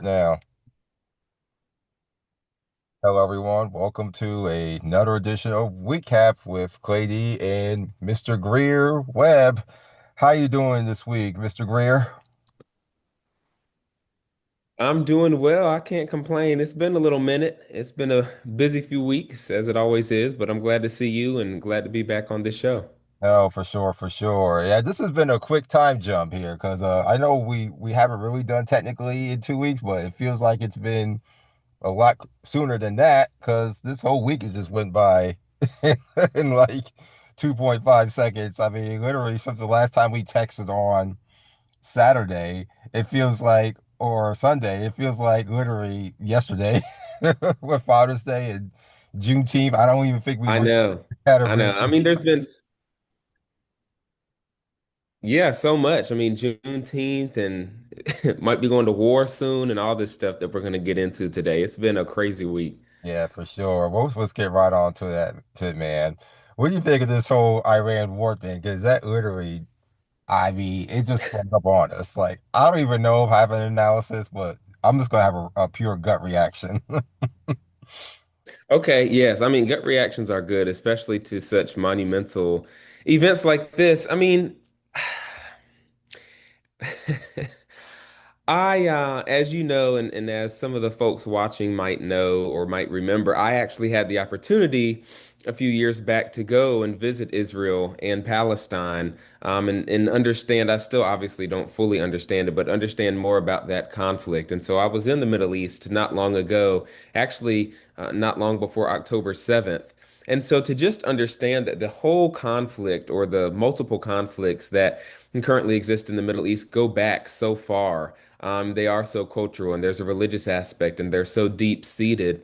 Now, hello everyone. Welcome to another edition of WeekCap with Clay D and Mr. Greer Webb. How you doing this week, Mr. Greer? I'm doing well. I can't complain. It's been a little minute. It's been a busy few weeks, as it always is, but I'm glad to see you and glad to be back on this show. Oh, for sure, for sure. Yeah, this has been a quick time jump here because I know we haven't really done technically in 2 weeks, but it feels like it's been a lot sooner than that because this whole week has just went by in like 2.5 seconds. I mean, literally since the last time we texted on Saturday, it feels like, or Sunday, it feels like literally yesterday with Father's Day and Juneteenth. I don't even think we I really know. had a I know. real. I mean, yeah, so much. I mean, Juneteenth and might be going to war soon and all this stuff that we're going to get into today. It's been a crazy week. Yeah, for sure. Most of us get right on to that, to man. What do you think of this whole Iran war thing? Because that literally, I mean, it just sprung up on us. Like, I don't even know if I have an analysis, but I'm just gonna have a pure gut reaction. Okay, yes. I mean, gut reactions are good, especially to such monumental events like this. I mean, as you know, and as some of the folks watching might know or might remember, I actually had the opportunity a few years back to go and visit Israel and Palestine, and understand. I still obviously don't fully understand it, but understand more about that conflict. And so I was in the Middle East not long ago, actually, not long before October 7th. And so to just understand that the whole conflict or the multiple conflicts that currently exist in the Middle East go back so far. They are so cultural and there's a religious aspect and they're so deep seated.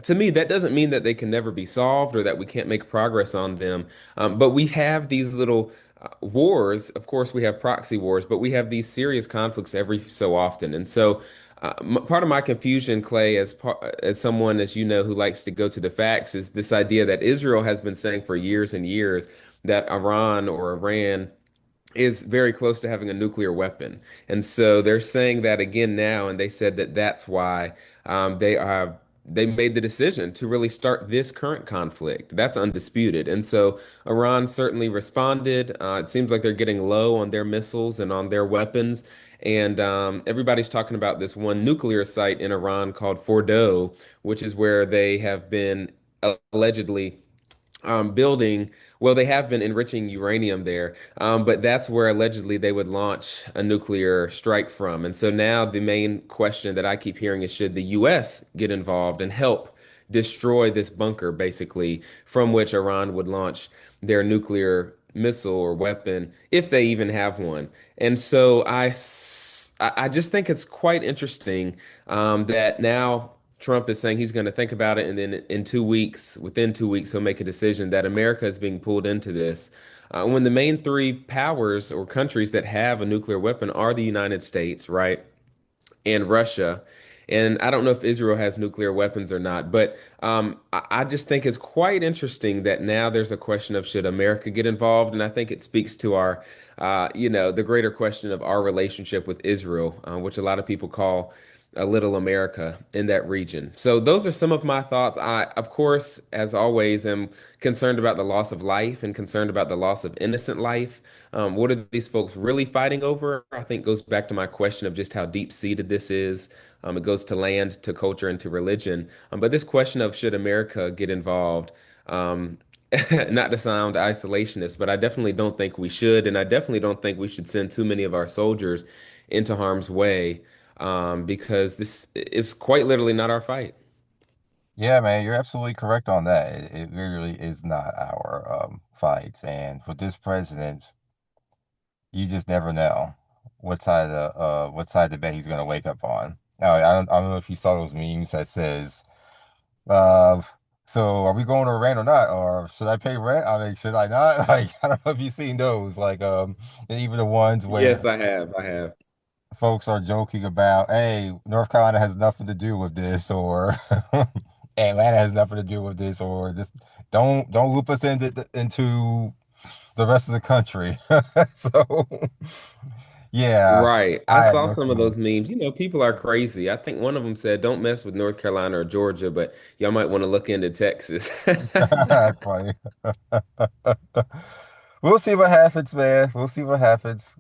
To me, that doesn't mean that they can never be solved or that we can't make progress on them. But we have these little wars. Of course, we have proxy wars, but we have these serious conflicts every so often. And so, part of my confusion, Clay, as someone as you know who likes to go to the facts, is this idea that Israel has been saying for years and years that Iran or Iran is very close to having a nuclear weapon. And so they're saying that again now, and they said that that's why they made the decision to really start this current conflict. That's undisputed. And so Iran certainly responded. It seems like they're getting low on their missiles and on their weapons. And everybody's talking about this one nuclear site in Iran called Fordow, which is where they have been allegedly building. Well, they have been enriching uranium there, but that's where allegedly they would launch a nuclear strike from. And so now the main question that I keep hearing is should the U.S. get involved and help destroy this bunker, basically, from which Iran would launch their nuclear missile or weapon, if they even have one. And so I just think it's quite interesting that now Trump is saying he's going to think about it, and then in 2 weeks, within 2 weeks, he'll make a decision that America is being pulled into this. When the main three powers or countries that have a nuclear weapon are the United States, right? And Russia. And I don't know if Israel has nuclear weapons or not, but I just think it's quite interesting that now there's a question of should America get involved? And I think it speaks to our, the greater question of our relationship with Israel, which a lot of people call a little America in that region. So those are some of my thoughts. I, of course, as always, am concerned about the loss of life and concerned about the loss of innocent life. What are these folks really fighting over? I think goes back to my question of just how deep-seated this is. It goes to land, to culture, and to religion. But this question of should America get involved? Um, Not to sound isolationist, but I definitely don't think we should, and I definitely don't think we should send too many of our soldiers into harm's way, because this is quite literally not our fight. Yeah, man, you're absolutely correct on that. It really is not our fights, and with this president, you just never know what side of the bed he's gonna wake up on. I don't know if you saw those memes that says, uh, "So are we going to rent or not? Or should I pay rent? I mean, should I not?" Like, I don't know if you've seen those. Like, and even the ones Yes, where I have. I have. folks are joking about, "Hey, North Carolina has nothing to do with this," or Atlanta has nothing to do with this, or just don't loop us into the rest of the country. So Yeah, Right. I I have saw no some of clue. those memes. You know, people are crazy. I think one of them said, "Don't mess with North Carolina or Georgia, but y'all might want to look into Texas." That's funny. We'll see what happens, man. We'll see what happens.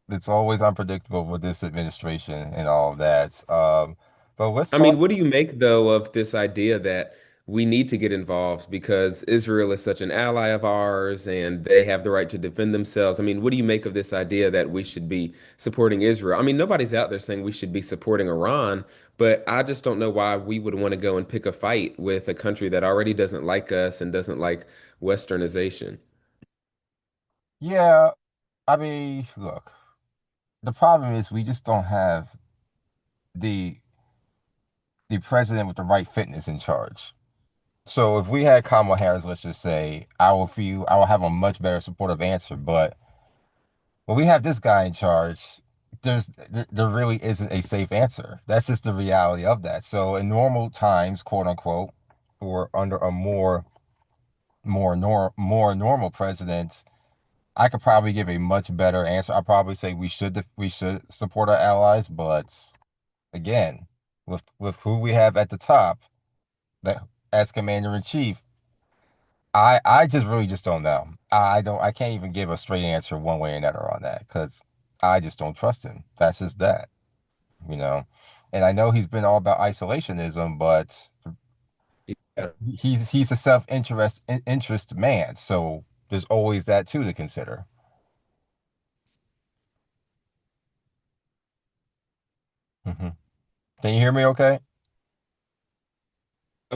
It's always unpredictable with this administration and all of that. But let's I talk. mean, what do you make though of this idea that we need to get involved because Israel is such an ally of ours and they have the right to defend themselves? I mean, what do you make of this idea that we should be supporting Israel? I mean, nobody's out there saying we should be supporting Iran, but I just don't know why we would want to go and pick a fight with a country that already doesn't like us and doesn't like Westernization. Yeah, I mean, look, the problem is we just don't have the the president with the right fitness in charge. So if we had Kamala Harris, let's just say, I will have a much better supportive answer. But when we have this guy in charge, there really isn't a safe answer. That's just the reality of that. So in normal times, quote unquote, or under a more normal president, I could probably give a much better answer. I'd probably say we should support our allies, but again, with who we have at the top, that as commander in chief, I just really just don't know. I can't even give a straight answer one way or another on that because I just don't trust him. That's just that, you know. And I know he's been all about isolationism, but Yeah. he's a interest man, so there's always that too to consider. Hmm. Can you hear me okay?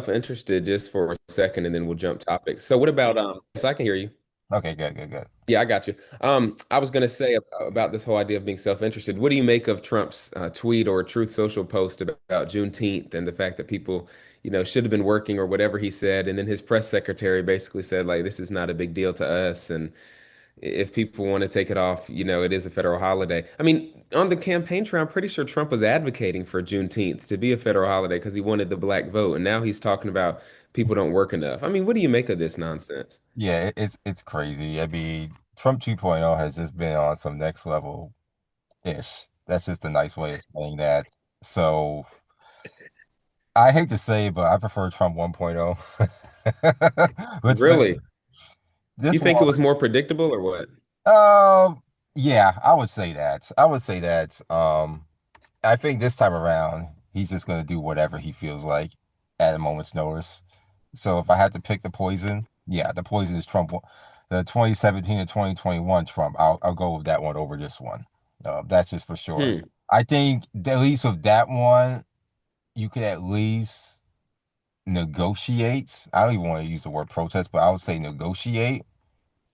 Interested just for a second and then we'll jump topics. So what about yes, I can hear you. Okay, good, good, good. Yeah, I got you. I was going to say about this whole idea of being self-interested. What do you make of Trump's tweet or Truth Social post about Juneteenth and the fact that people, should have been working or whatever he said, and then his press secretary basically said like this is not a big deal to us, and if people want to take it off, it is a federal holiday. I mean, on the campaign trail, I'm pretty sure Trump was advocating for Juneteenth to be a federal holiday because he wanted the black vote, and now he's talking about people don't work enough. I mean, what do you make of this nonsense? Yeah, it's crazy. I mean, Trump 2.0 has just been on some next level ish. That's just a nice way of saying that. So I hate to say it, but I prefer Trump 1.0. Let's Really? You this think it one. was more predictable or what? Yeah, I would say that. I would say that. I think this time around, he's just gonna do whatever he feels like at a moment's notice. So if I had to pick the poison, yeah, the poison is Trump. The 2017 to 2021 Trump. I'll go with that one over this one. That's just for sure. Hmm. I think at least with that one, you could at least negotiate. I don't even want to use the word protest, but I would say negotiate.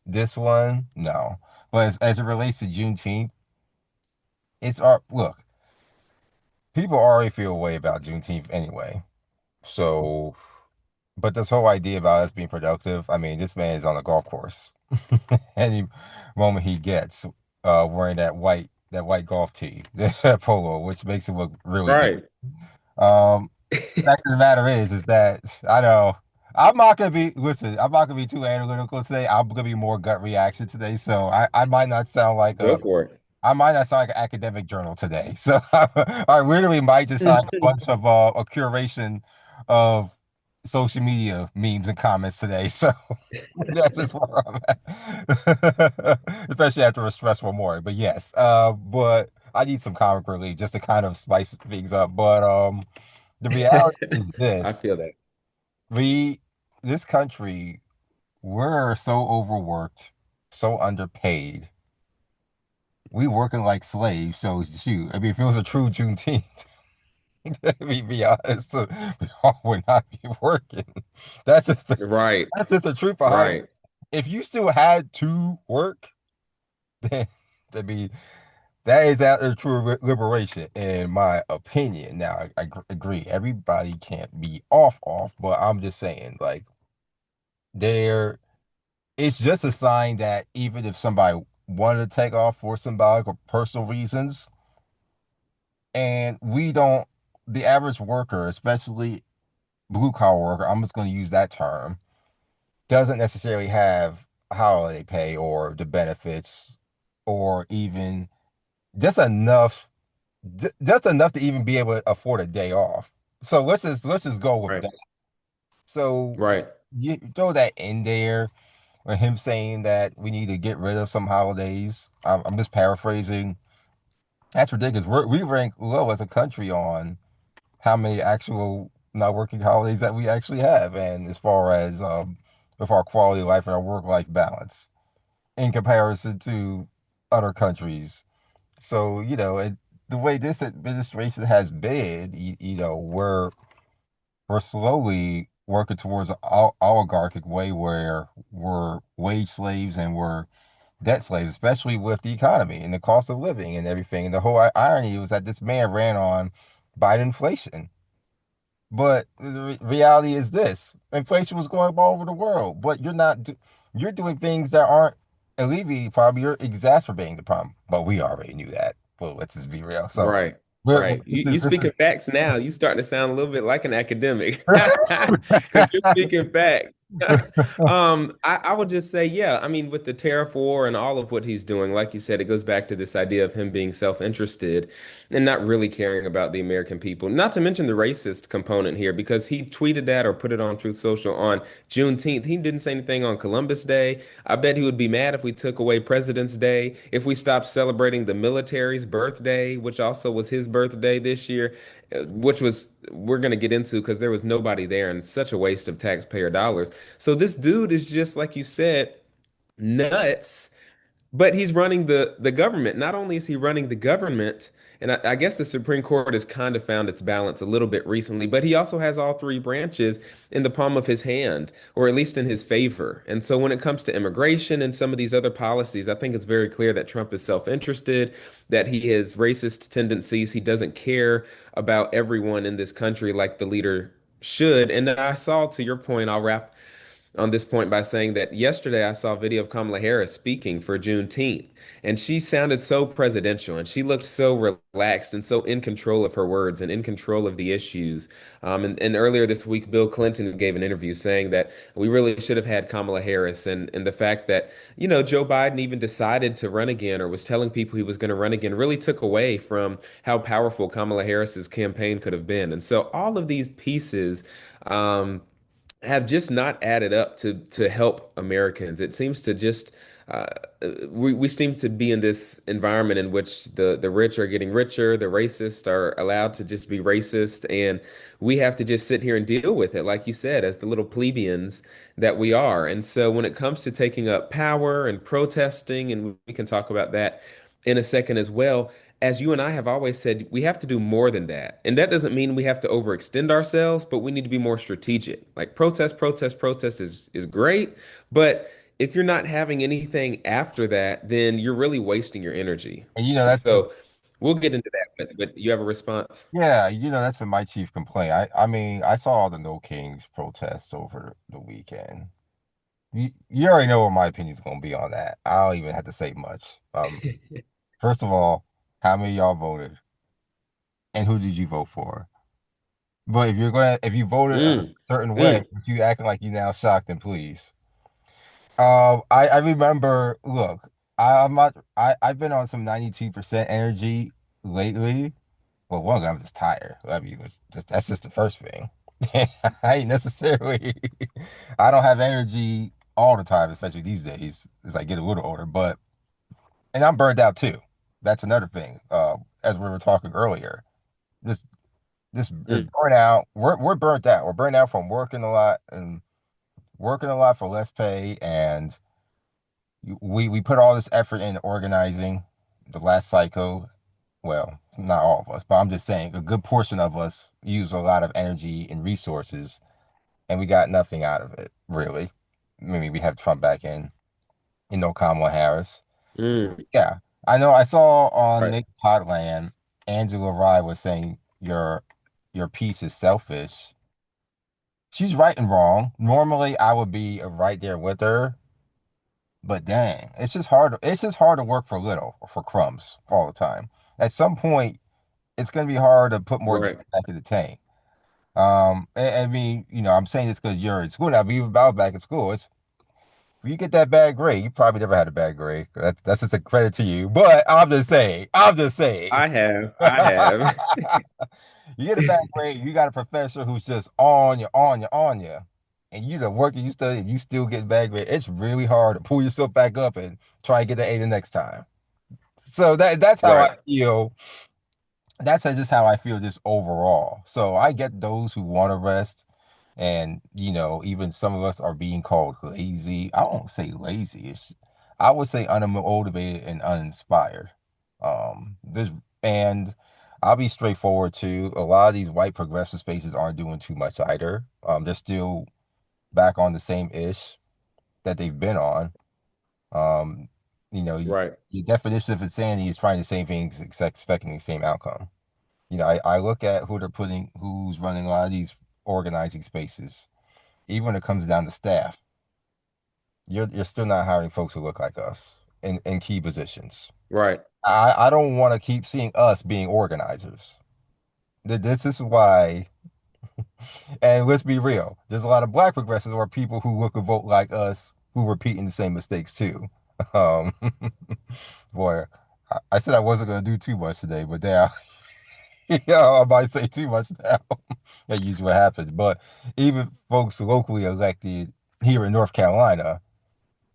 This one, no. But as it relates to Juneteenth, it's our look. People already feel a way about Juneteenth anyway. So, but this whole idea about us being productive, I mean, this man is on a golf course. Any moment he gets, wearing that white golf tee, that polo, which makes it look really good. Right. Um, Fact of the matter is that I know I'm not gonna be too analytical today. I'm gonna be more gut reaction today. So I might not sound like Go for it. an academic journal today. So I literally might just have a bunch of a curation of social media memes and comments today. So that's just where I'm at. Especially after a stressful morning. But yes, but I need some comic relief just to kind of spice things up. But the reality is I this. feel that. We, this country, we're so overworked, so underpaid. We working like slaves. So shoot, I mean, if it was a true Juneteenth, let me be honest, we all would not be working. That's just the, Right. that's just the truth behind it. Right. If you still had to work, then I mean, that is a true liberation, in my opinion. Now, I agree. Everybody can't be off, but I'm just saying, like, there, it's just a sign that even if somebody wanted to take off for symbolic or personal reasons, and we don't, the average worker, especially blue collar worker, I'm just going to use that term, doesn't necessarily have holiday pay or the benefits or even just enough, just enough to even be able to afford a day off. So let's just go with Right. that. So Right. you throw that in there, or him saying that we need to get rid of some holidays. I'm just paraphrasing. That's ridiculous. We rank low as a country on how many actual not working holidays that we actually have, and as far as with our quality of life and our work-life balance in comparison to other countries. So, the way this administration has been, we're slowly working towards an oligarchic way where we're wage slaves and we're debt slaves, especially with the economy and the cost of living and everything. And the whole irony was that this man ran on Biden inflation. But the reality is this: inflation was going up all over the world, but you're doing things that aren't alleviating the problem, you're exacerbating the problem. But we already knew that. Well, let's just be real. So Right. we're Right. this You is this speaking facts now. You starting to sound a little bit like an academic is because you're speaking facts. I would just say, yeah, I mean, with the tariff war and all of what he's doing, like you said, it goes back to this idea of him being self-interested and not really caring about the American people. Not to mention the racist component here, because he tweeted that or put it on Truth Social on Juneteenth. He didn't say anything on Columbus Day. I bet he would be mad if we took away President's Day, if we stopped celebrating the military's birthday, which also was his birthday this year, which was we're going to get into because there was nobody there and such a waste of taxpayer dollars. So this dude is just like you said, nuts, but he's running the government. Not only is he running the government, and I guess the Supreme Court has kind of found its balance a little bit recently, but he also has all three branches in the palm of his hand, or at least in his favor. And so when it comes to immigration and some of these other policies, I think it's very clear that Trump is self-interested, that he has racist tendencies. He doesn't care about everyone in this country like the leader should. And I saw, to your point, I'll wrap on this point by saying that yesterday I saw a video of Kamala Harris speaking for Juneteenth, and she sounded so presidential and she looked so relaxed and so in control of her words and in control of the issues. And earlier this week, Bill Clinton gave an interview saying that we really should have had Kamala Harris, and the fact that, Joe Biden even decided to run again or was telling people he was going to run again really took away from how powerful Kamala Harris's campaign could have been. And so all of these pieces, have just not added up to help Americans. It seems to just uh, we seem to be in this environment in which the rich are getting richer, the racists are allowed to just be racist, and we have to just sit here and deal with it, like you said, as the little plebeians that we are. And so when it comes to taking up power and protesting, and we can talk about that in a second as well, as you and I have always said, we have to do more than that. And that doesn't mean we have to overextend ourselves, but we need to be more strategic. Like protest is great, but if you're not having anything after that, then you're really wasting your energy. and that's So we'll get into that, but you have a response? yeah, that's been my chief complaint. I mean, I saw all the No Kings protests over the weekend. You already know what my opinion's gonna be on that. I don't even have to say much. First of all, how many of y'all voted, and who did you vote for? But if you voted a Mm, certain way, mm, if you acting like you now shocked, then please. I remember. Look, I'm not. I've been on some 92% energy lately. Well, one, I'm just tired. I mean, that's just the first thing. I ain't necessarily. I don't have energy all the time, especially these days as I get a little older. And I'm burned out too. That's another thing. As we were talking earlier, this this mm, burnout. We're burnt out. We're burnt out from working a lot and working a lot for less pay, and we put all this effort into organizing the last cycle. Well, not all of us, but I'm just saying a good portion of us use a lot of energy and resources, and we got nothing out of it, really. Maybe we have Trump back in, Kamala Harris. mm. Yeah, I know. I saw on Right. Nick Podland, Angela Rye was saying your piece is selfish. She's right and wrong. Normally, I would be right there with her, but dang, it's just hard. It's just hard to work for little or for crumbs all the time. At some point, it's going to be hard to put more gas Right. back in the tank. I mean, I'm saying this because you're in school now, but even I was back in school, you get that bad grade, you probably never had a bad grade. That's just a credit to you. But I'm just saying, I'm just saying. I have. I have. You get a bad grade, you got a professor who's just on you, on you, on you, and you the work you study, and you still get a bad grade. It's really hard to pull yourself back up and try to get the A the next time. So that's how I Right. feel. That's just how I feel just overall. So I get those who want to rest, and even some of us are being called lazy. I won't say lazy. I would say unmotivated and uninspired. This and I'll be straightforward too. A lot of these white progressive spaces aren't doing too much either. They're still back on the same ish that they've been on. Um, Right. your definition of insanity is trying the same things, expecting the same outcome. I look at who's running a lot of these organizing spaces. Even when it comes down to staff, you're still not hiring folks who look like us in key positions. Right. I don't want to keep seeing us being organizers. This is why, and let's be real, there's a lot of black progressives or people who look and vote like us who repeating the same mistakes too. Um, boy, I said I wasn't gonna do too much today, but now yeah, I might say too much now. That usually what happens. But even folks locally elected here in North Carolina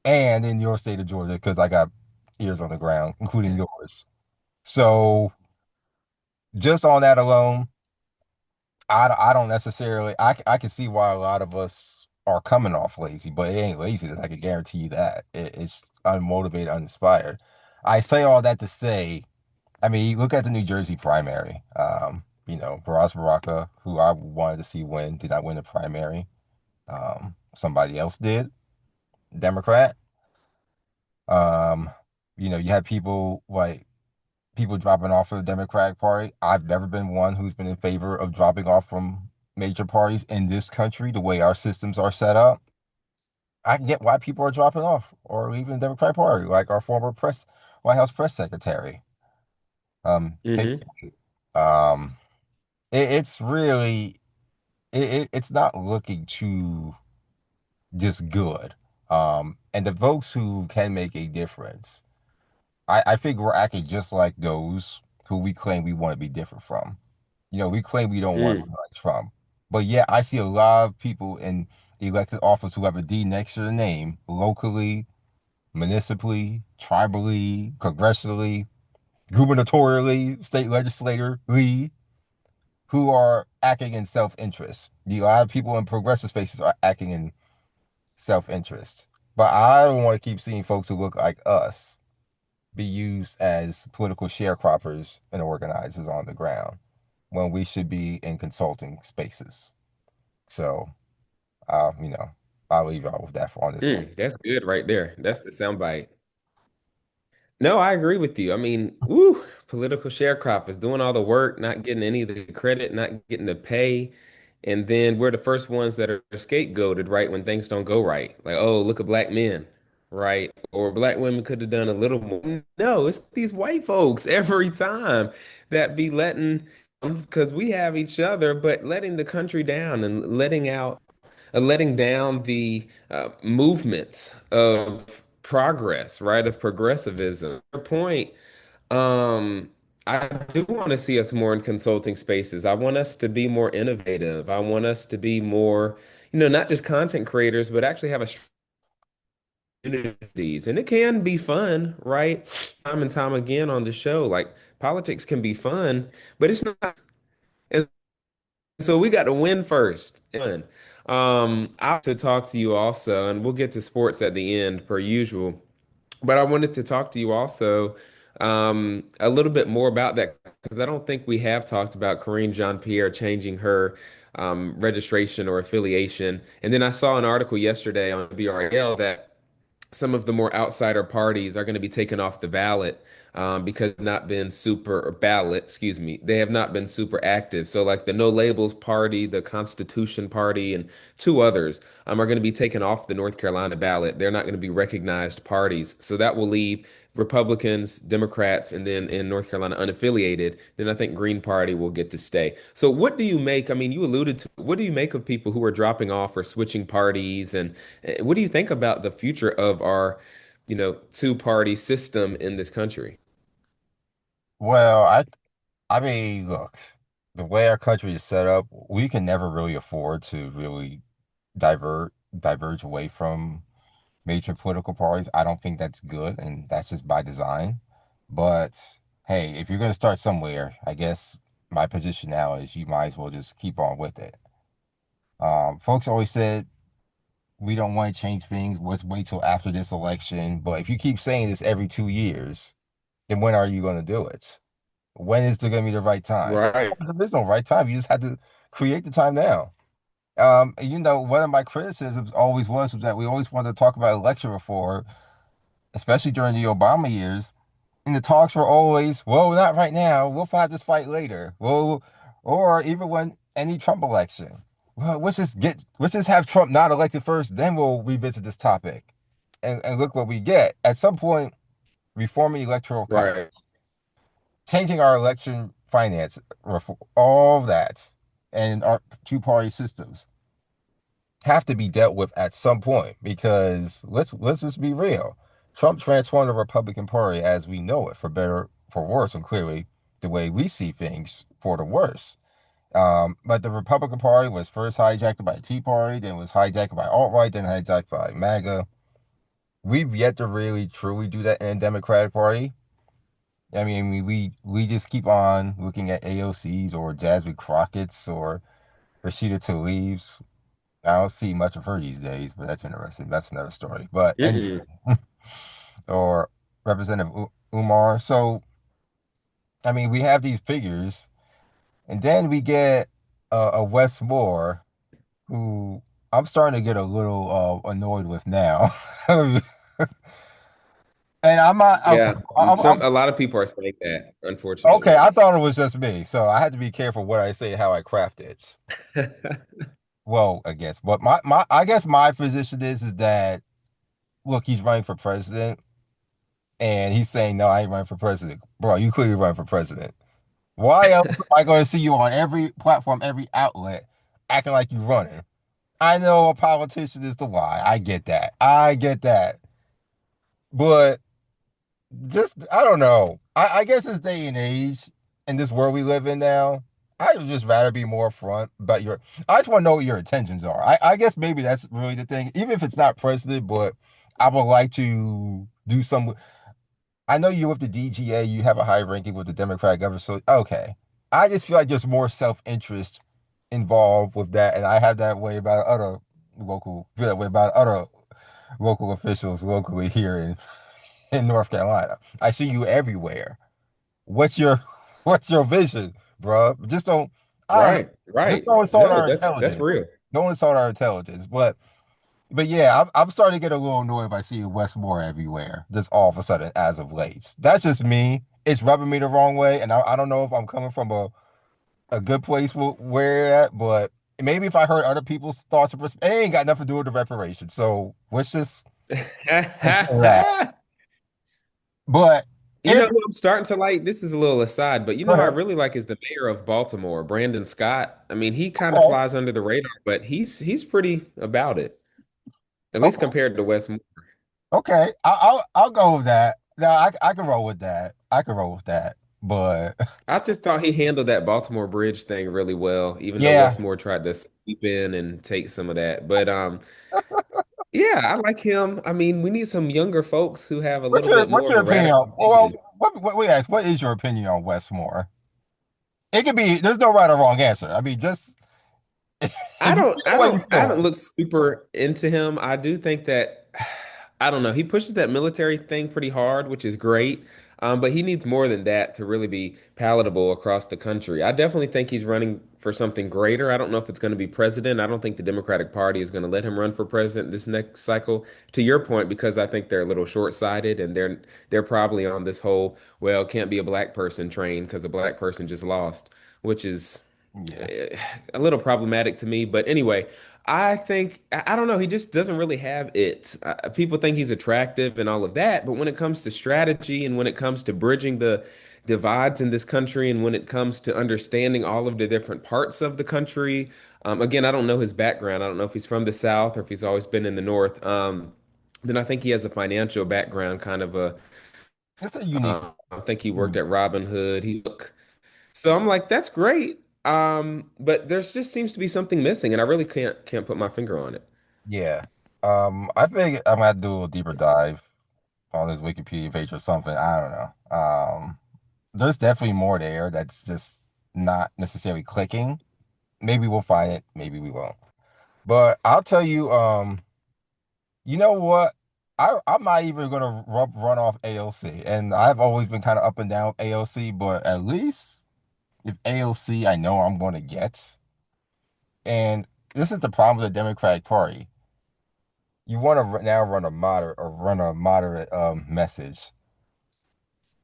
and in your state of Georgia, because I got ears on the ground, including yours. So just on that alone, I don't necessarily, I can see why a lot of us are coming off lazy, but it ain't laziness. I can guarantee you that. It's unmotivated, uninspired. I say all that to say, I mean, you look at the New Jersey primary. Baras Baraka, who I wanted to see win, did not win the primary. Somebody else did, Democrat. Um, you had people dropping off of the Democratic Party. I've never been one who's been in favor of dropping off from major parties in this country, the way our systems are set up. I can get why people are dropping off or leaving the Democratic Party, like our former White House press secretary. Kate, Hmm. um, it's really it's not looking too just good. And the folks who can make a difference, I think we're acting just like those who we claim we want to be different from. We claim we don't want to Mm. be like Trump. But yeah, I see a lot of people in elected office who have a D next to the name, locally, municipally, tribally, congressionally, gubernatorially, state legislatorly, who are acting in self-interest. A lot of people in progressive spaces are acting in self-interest. But I don't want to keep seeing folks who look like us be used as political sharecroppers and organizers on the ground when we should be in consulting spaces. So, uh, you know, I'll leave y'all with that for on this one. Mm. That's good right there. That's the soundbite. No, I agree with you. I mean, woo, political sharecroppers doing all the work, not getting any of the credit, not getting the pay. And then we're the first ones that are scapegoated, right, when things don't go right. Like, oh, look at black men, right? Or black women could have done a little more. No, it's these white folks every time that be letting, because we have each other, but letting the country down and letting down the movements of progress, right? Of progressivism. Your point, um, I do want to see us more in consulting spaces. I want us to be more innovative. I want us to be more, not just content creators, but actually have a communities. And it can be fun, right? Time and time again on the show, like politics can be fun, but it's not. And so we got to win first. I have to talk to you also, and we'll get to sports at the end per usual. But I wanted to talk to you also a little bit more about that because I don't think we have talked about Corinne Jean-Pierre changing her registration or affiliation. And then I saw an article yesterday on BRL that some of the more outsider parties are going to be taken off the ballot because they've not been super or ballot, excuse me, they have not been super active. So like the No Labels Party, the Constitution Party, and two others are going to be taken off the North Carolina ballot. They're not going to be recognized parties. So that will leave Republicans, Democrats, and then in North Carolina unaffiliated. Then I think Green Party will get to stay. So what do you make? I mean, you alluded to what do you make of people who are dropping off or switching parties, and what do you think about the future of our, two-party system in this country? Well, I mean, look, the way our country is set up, we can never really afford to really diverge away from major political parties. I don't think that's good, and that's just by design. But hey, if you're going to start somewhere, I guess my position now is you might as well just keep on with it. Folks always said we don't want to change things. Let's wait till after this election. But if you keep saying this every 2 years, then when are you going to do it? When is there going to be the right time? Right, There's no right time. You just had to create the time now. One of my criticisms always was that we always wanted to talk about election reform, especially during the Obama years. And the talks were always, well, not right now. We'll fight this fight later. Well, or even when any Trump election. Well, let's just have Trump not elected first, then we'll revisit this topic. And look what we get. At some point, reforming electoral college, right, changing our election finance, all of that, and our two-party systems have to be dealt with at some point because let's just be real. Trump transformed the Republican Party as we know it, for better, for worse, and clearly the way we see things for the worse. But the Republican Party was first hijacked by the Tea Party, then was hijacked by alt-right, then hijacked by MAGA. We've yet to really truly do that in the Democratic Party. I mean, we just keep on looking at AOCs or Jasmine Crockett's or Rashida Tlaib's. I don't see much of her these days, but that's interesting. That's another story. But anyway, mm-mm. or Representative Umar. So, I mean, we have these figures, and then we get a Wes Moore who I'm starting to get a little annoyed with now. And I'm not okay. Yeah. A lot of people are saying that, Okay, unfortunately. I thought it was just me, so I had to be careful what I say, how I craft it. Well, I guess, but I guess my position is that look, he's running for president. And he's saying, no, I ain't running for president. Bro, you clearly run for president. Why else am I going to see you on every platform, every outlet, acting like you're running? I know a politician is the lie. I get that. I get that. But just, I don't know. I guess this day and age, in this world we live in now, I would just rather be more upfront about I just want to know what your intentions are. I guess maybe that's really the thing. Even if it's not president, but I would like to do some. I know you're with the DGA, you have a high ranking with the Democratic governor, so okay. I just feel like there's more self-interest involved with that, and I have that way about feel that way about other local officials locally here in North Carolina. I see you everywhere. What's your what's your vision, bro? Just don't I don't know. Right, Just right. don't insult No, our that's intelligence. real. Don't insult our intelligence. But yeah, I'm starting to get a little annoyed by seeing Wes Moore everywhere, just all of a sudden as of late. That's just me. It's rubbing me the wrong way, and I don't know if I'm coming from a good place where at, but maybe if I heard other people's thoughts and perspectives, it ain't got nothing to do with the reparations. So let's just ignore that. But if Who I'm starting to like, this is a little aside, but go who I ahead, really like is the mayor of Baltimore, Brandon Scott. I mean, he kind of okay, flies under the radar, but he's pretty about it, at least okay, compared to Wes Moore. okay, I'll go with that. No, I can roll with that. I can roll with that. But I just thought he handled that Baltimore Bridge thing really well, even though yeah, Wes Moore tried to sweep in and take some of that. But yeah, I like him. I mean, we need some younger folks who have a little bit what's more of your a opinion radical on vision. we ask, what is your opinion on Wes Moore? It could be there's no right or wrong answer. I mean, just if you feel the way you I haven't feel. looked super into him. I do think that, I don't know, he pushes that military thing pretty hard, which is great. But he needs more than that to really be palatable across the country. I definitely think he's running for something greater. I don't know if it's going to be president. I don't think the Democratic Party is going to let him run for president this next cycle. To your point, because I think they're a little short-sighted and they're probably on this whole, well, can't be a black person train because a black person just lost, which is Yeah. a little problematic to me. But anyway, I think I don't know. He just doesn't really have it. People think he's attractive and all of that, but when it comes to strategy and when it comes to bridging the divides in this country and when it comes to understanding all of the different parts of the country, again, I don't know his background. I don't know if he's from the South or if he's always been in the North. Then I think he has a financial background, kind of a. It's a unique. I think he worked Unique. at Robin Hood. So I'm like, that's great. But there's just seems to be something missing, and I really can't put my finger on it. Yeah. I think I'm gonna have to do a deeper dive on his Wikipedia page or something. I don't know. There's definitely more there that's just not necessarily clicking. Maybe we'll find it, maybe we won't. But I'll tell you, you know what? I'm not even gonna run off AOC, and I've always been kind of up and down with AOC, but at least if AOC I know I'm going to get, and this is the problem with the Democratic Party. You want to now run a moderate message,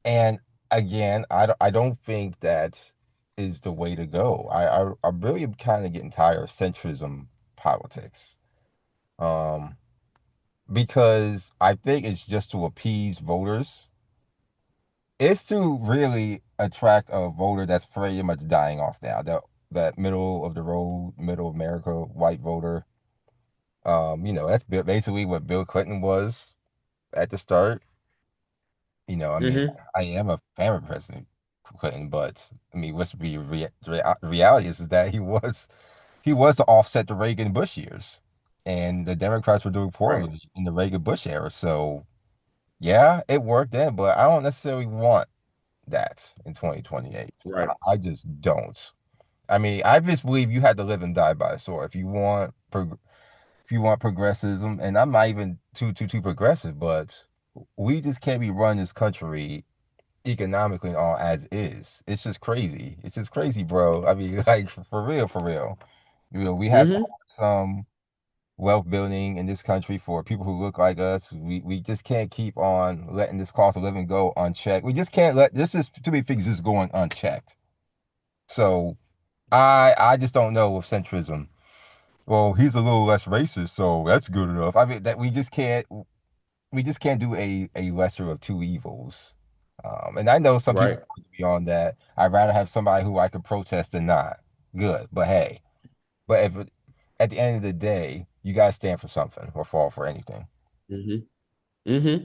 and again, I don't think that is the way to go. I really am kind of getting tired of centrism politics. Um, because I think it's just to appease voters. It's to really attract a voter that's pretty much dying off now. That middle of the road, middle America white voter. That's basically what Bill Clinton was at the start. I mean, Hmm. I am a fan of President Clinton, but I mean, what's the reality is that he was to offset the Reagan Bush years, and the Democrats were doing Right. poorly in the Reagan Bush era. So yeah, it worked then, but I don't necessarily want that in 2028. Right. I just don't. I mean, I just believe you have to live and die by the sword. If you want progressivism, and I'm not even too progressive, but we just can't be running this country economically and all as is. It's just crazy. It's just crazy, bro. I mean, like for real, for real. We have to Hmm. have some wealth building in this country for people who look like us. We just can't keep on letting this cost of living go unchecked. We just can't let this is too many things just going unchecked. So I just don't know with centrism. Well, he's a little less racist, so that's good enough. I mean that we just can't do a lesser of two evils. And I know some people Right. beyond that. I'd rather have somebody who I could protest than not. Good, but hey, but if at the end of the day, you guys stand for something or fall for anything. Hmm. Hmm.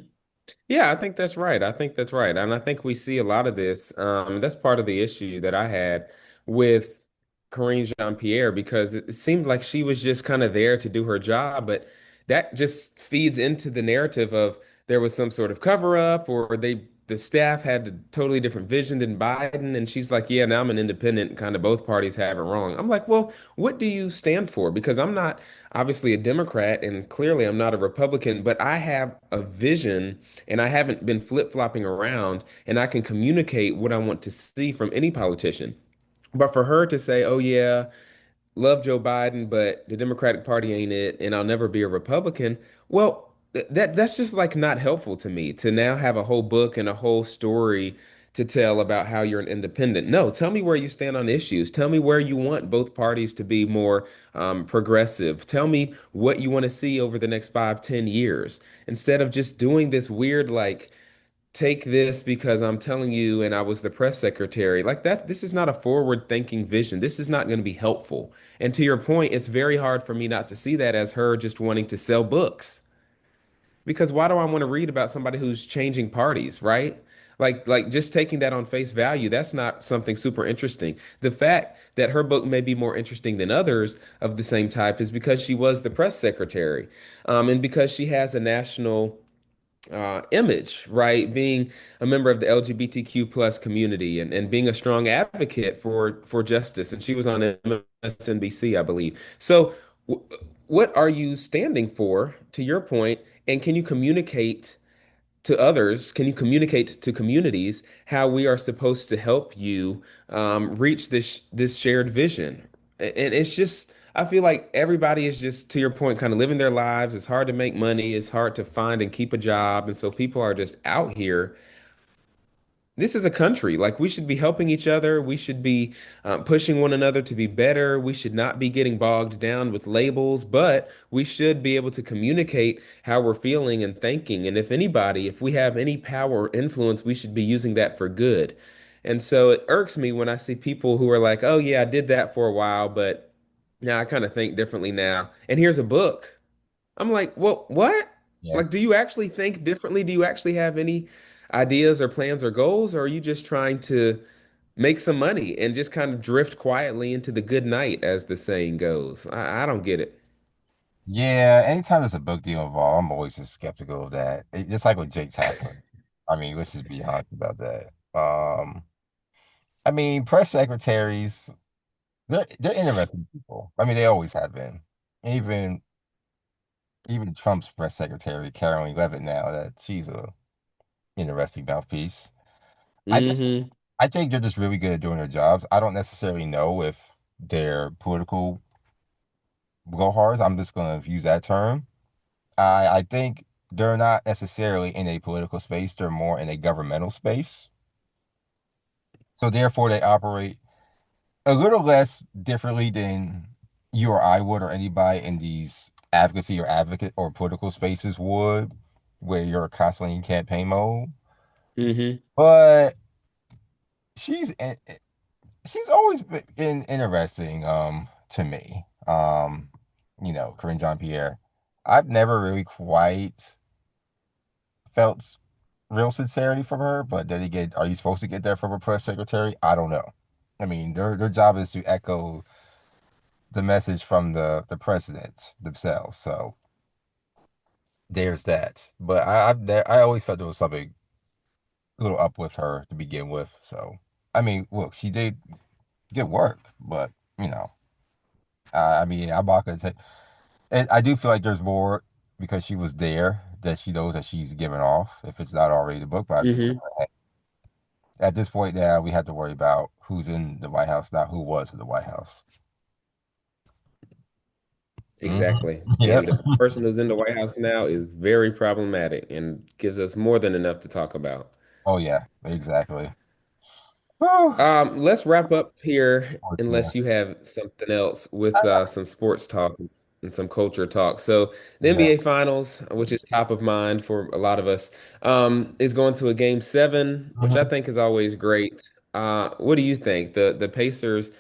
Yeah, I think that's right. I think that's right. And I think we see a lot of this. That's part of the issue that I had with Corinne Jean-Pierre because it seemed like she was just kind of there to do her job, but that just feeds into the narrative of there was some sort of cover up or the staff had a totally different vision than Biden. And she's like, yeah, now I'm an independent, kind of both parties have it wrong. I'm like, well, what do you stand for? Because I'm not obviously a Democrat and clearly I'm not a Republican, but I have a vision and I haven't been flip-flopping around and I can communicate what I want to see from any politician. But for her to say, "Oh yeah, love Joe Biden, but the Democratic Party ain't it, and I'll never be a Republican," well, that's just like not helpful to me to now have a whole book and a whole story to tell about how you're an independent. No, tell me where you stand on issues. Tell me where you want both parties to be more progressive. Tell me what you want to see over the next 5, 10 years instead of just doing this weird like take this because I'm telling you, and I was the press secretary. Like that, this is not a forward-thinking vision. This is not going to be helpful. And to your point, it's very hard for me not to see that as her just wanting to sell books. Because why do I want to read about somebody who's changing parties, right? Like just taking that on face value, that's not something super interesting. The fact that her book may be more interesting than others of the same type is because she was the press secretary, and because she has a national image, right? Being a member of the LGBTQ plus community and being a strong advocate for justice. And she was on MSNBC, I believe. So, what are you standing for, to your point, and can you communicate to others? Can you communicate to communities how we are supposed to help you reach this shared vision? And it's just, I feel like everybody is just, to your point, kind of living their lives. It's hard to make money. It's hard to find and keep a job, and so people are just out here. This is a country. Like, we should be helping each other. We should be pushing one another to be better. We should not be getting bogged down with labels, but we should be able to communicate how we're feeling and thinking. And if anybody, if we have any power or influence, we should be using that for good. And so it irks me when I see people who are like, oh, yeah, I did that for a while, but now I kind of think differently now. And here's a book. I'm like, well, what? Like, Yes. do you actually think differently? Do you actually have any ideas or plans or goals, or are you just trying to make some money and just kind of drift quietly into the good night, as the saying goes? I don't get it. Yeah, anytime there's a book deal involved, I'm always just skeptical of that. It's like with Jake Tapper. I mean, let's just be honest about that. I mean, press secretaries, they're interesting people. I mean, they always have been. Even even Trump's press secretary, Caroline Levitt, now that she's a interesting mouthpiece. I think Hmm. I think they're just really good at doing their jobs. I don't necessarily know if they're political blowhards. I'm just gonna use that term. I think they're not necessarily in a political space, they're more in a governmental space. So therefore they operate a little less differently than you or I would or anybody in these advocacy or advocate or political spaces would, where you're constantly in campaign mode. Hmm. But she's in, she's always been interesting to me. Corinne Jean-Pierre. I've never really quite felt real sincerity from her, but did he get are you supposed to get that from a press secretary? I don't know. I mean, their job is to echo the message from the president themselves. So there's that. But I always felt there was something a little up with her to begin with. So I mean, look, she did good work, but you know, I mean, I'm not gonna take. And I do feel like there's more because she was there that she knows that she's giving off if it's not already the book. But Hmm. at this point now, we have to worry about who's in the White House, not who was in the White House. Hmm. Exactly. Yep. And the person who's in the White House now is very problematic and gives us more than enough to talk about. Oh yeah, exactly. Whew. Let's wrap up here, Sports, yeah. unless you have something else with some sports talk and some culture talk. So the Yeah. NBA Finals, which is top of mind for a lot of us, is going to a game 7, which I Mhm. think is always great. What do you think? The Pacers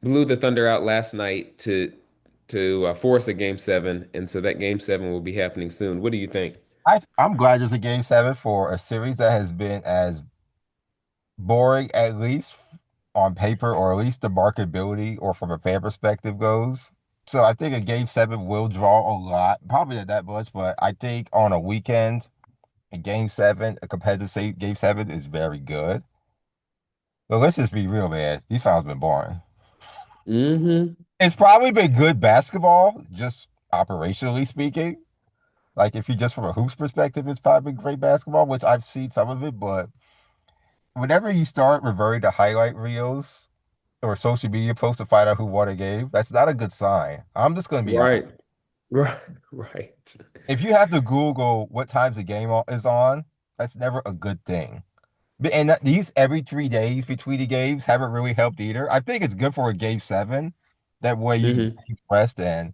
blew the Thunder out last night to force a game 7, and so that game 7 will be happening soon. What do you think? I'm glad there's a game 7 for a series that has been as boring, at least on paper, or at least the marketability or from a fan perspective goes. So I think a game 7 will draw a lot, probably not that much, but I think on a weekend, a game 7, a competitive game 7 is very good. But let's just be real, man. These finals been boring. Hmm. It's probably been good basketball, just operationally speaking. Like if you just from a hoops perspective, it's probably been great basketball, which I've seen some of it, but whenever you start reverting to highlight reels or social media posts to find out who won a game, that's not a good sign. I'm just going to be honest. Right. Right. Right. If you have to Google what times the game is on, that's never a good thing. And these every 3 days between the games haven't really helped either. I think it's good for a game 7. That way you can Hmm. keep rest in.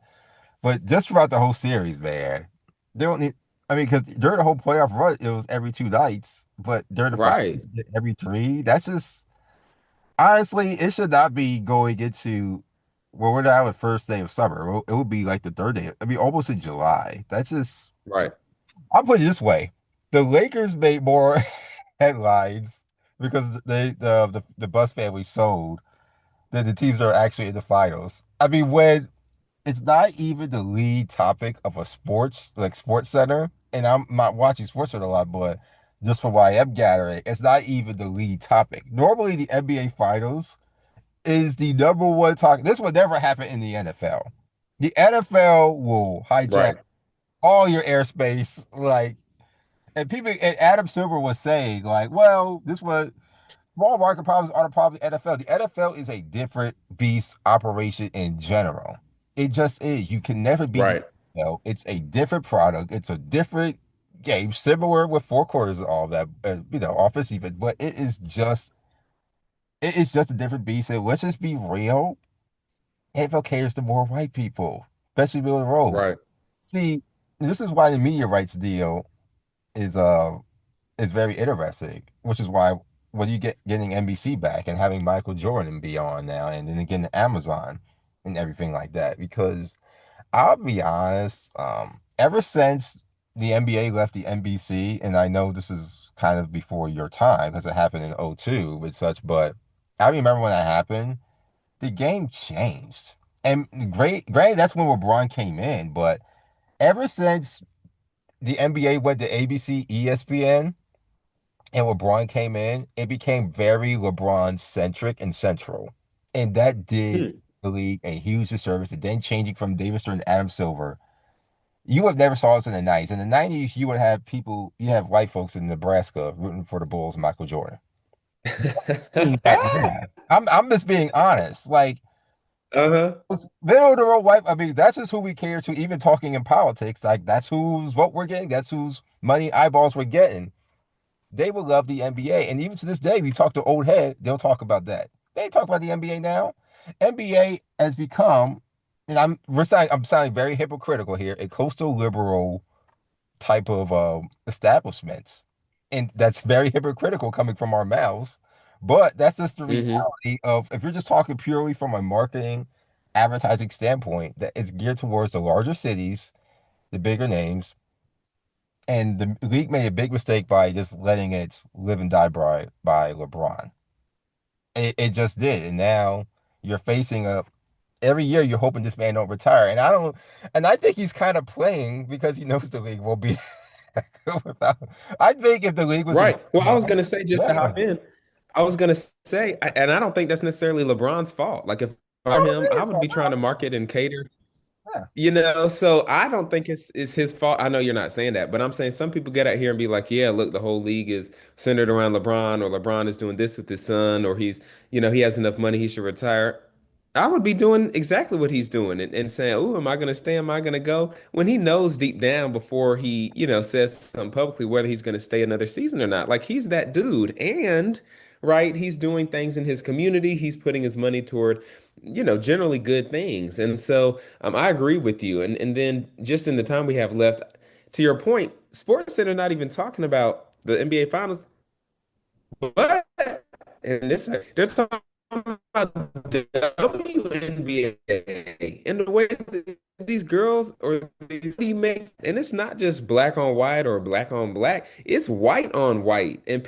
But just throughout the whole series, man, they don't need. I mean, because during the whole playoff run, it was every 2 nights. But during the finals, Right. every three. That's just honestly, it should not be going into. Well, we're now at first day of summer. It will be like the third day. I mean, almost in July. That's just. Right. I'll put it this way: the Lakers made more headlines because the Bus family sold than the teams that are actually in the finals. I mean, when it's not even the lead topic of a sports like Sports Center, and I'm not watching Sports Center a lot, but just from what I am gathering, it's not even the lead topic. Normally, the NBA Finals is the number one talk. This would never happen in the NFL. The NFL will hijack Right. all your airspace, like, And people and Adam Silver was saying like, well, this was small market problems are the problem of the NFL. The NFL is a different beast operation in general. It just is. You can never beat the Right. NFL. It's a different product. It's a different game, similar with four quarters and all that, offense even, but it is just a different beast. And let's just be real. NFL caters to more white people, especially middle of the road. Right. See, this is why the media rights deal is uh is very interesting, which is why when you getting NBC back and having Michael Jordan be on now, and then again Amazon and everything like that. Because I'll be honest, ever since the NBA left the NBC, and I know this is kind of before your time because it happened in '02 with such, but I remember when that happened, the game changed. And granted, that's when LeBron came in, but ever since the NBA went to ABC, ESPN, and LeBron came in, it became very LeBron centric and central. And that did Hmm. the league a huge disservice. And then changing from David Stern to Adam Silver, you would never saw this in the 90s. In the 90s, you have white folks in Nebraska rooting for the Bulls and Michael Jordan. Seeing that now. I'm just being honest. Like, Uh-huh. middle of the road white, I mean, that's just who we care to, even talking in politics. Like, that's whose vote we're getting, that's whose money eyeballs we're getting. They will love the NBA. And even to this day, if you talk to old head, they'll talk about that. They talk about the NBA now. NBA has become, and I'm sounding very hypocritical here, a coastal liberal type of establishment. And that's very hypocritical coming from our mouths. But that's just the Hmm. reality of if you're just talking purely from a marketing advertising standpoint, that it's geared towards the larger cities, the bigger names, and the league made a big mistake by just letting it live and die by LeBron. It just did. And now you're facing a every year you're hoping this man don't retire. And I think he's kind of playing because he knows the league will be without I think if the league was in Right. Well, I was now, gonna say just to yeah. hop in, I was gonna say, and I don't think that's necessarily LeBron's fault. Like if No, I'm him, it I is would not. be trying to market and cater. Yeah. So I don't think it's his fault. I know you're not saying that, but I'm saying some people get out here and be like, yeah, look, the whole league is centered around LeBron, or LeBron is doing this with his son, or he has enough money, he should retire. I would be doing exactly what he's doing and saying, oh, am I going to stay? Am I going to go? When he knows deep down before he, says something publicly, whether he's going to stay another season or not. Like he's that dude. And, right, he's doing things in his community. He's putting his money toward, generally good things. And so I agree with you. And then just in the time we have left, to your point, Sports Center not even talking about the NBA Finals. But and this they're talking about the WNBA and the way that these girls or these teammates, and it's not just black on white or black on black, it's white on white. And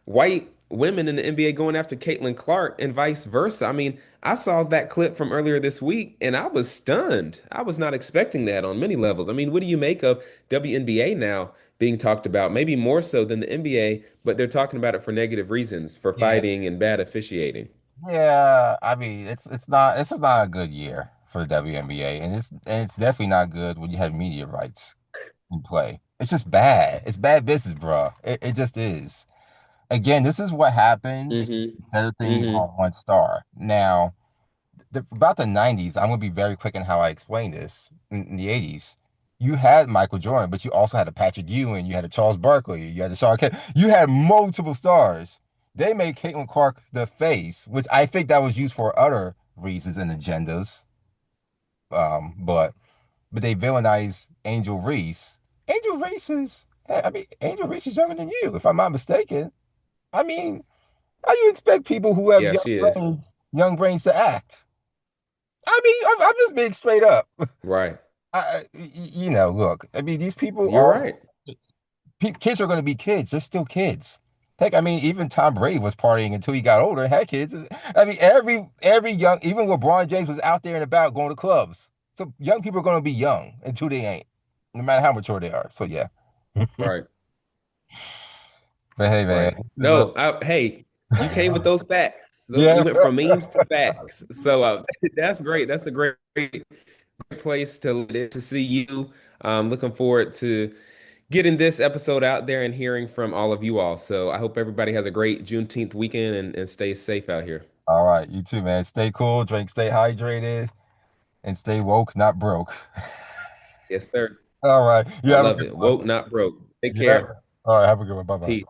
white women in the NBA going after Caitlin Clark and vice versa. I mean, I saw that clip from earlier this week and I was stunned. I was not expecting that on many levels. I mean, what do you make of WNBA now being talked about, maybe more so than the NBA, but they're talking about it for negative reasons, for Yeah. fighting and bad officiating. Yeah. I mean, it's not this is not a good year for the WNBA, and it's definitely not good when you have media rights in play. It's just bad. It's bad business, bro. It just is. Again, this is what happens Hmm. instead of things Hmm. on one star. Now, about the 90s, I'm going to be very quick in how I explain this. In the 80s, you had Michael Jordan, but you also had a Patrick Ewing, you had a Charles Barkley, you had a Sean Kemp. You had multiple stars. They made Caitlin Clark the face, which I think that was used for other reasons and agendas. But they villainized Angel Reese. Angel Reese is younger than you, if I'm not mistaken. I mean, how you expect people who have Yeah, she is. young brains to act? I mean, I'm just being straight up. Right. Look, I mean, these people You're are right. kids are going to be kids. They're still kids. Heck, I mean, even Tom Brady was partying until he got older and had kids. I mean, every young, even LeBron James was out there and about going to clubs. So young people are going to be young until they ain't, no matter how mature they are. So yeah. Right. But hey, man, Right. this is a No, hey, you came with those facts. We yeah. went from memes to facts. So that's great. That's a great place to see you. Looking forward to getting this episode out there and hearing from all of you all. So I hope everybody has a great Juneteenth weekend and stays safe out here. All right, you too, man. Stay cool, drink, stay hydrated, and stay woke, not broke. Yes, sir. All right, you I have a love good it. one. Woke, not broke. Take Yeah. care. All right, have a good one. Bye bye. Peace.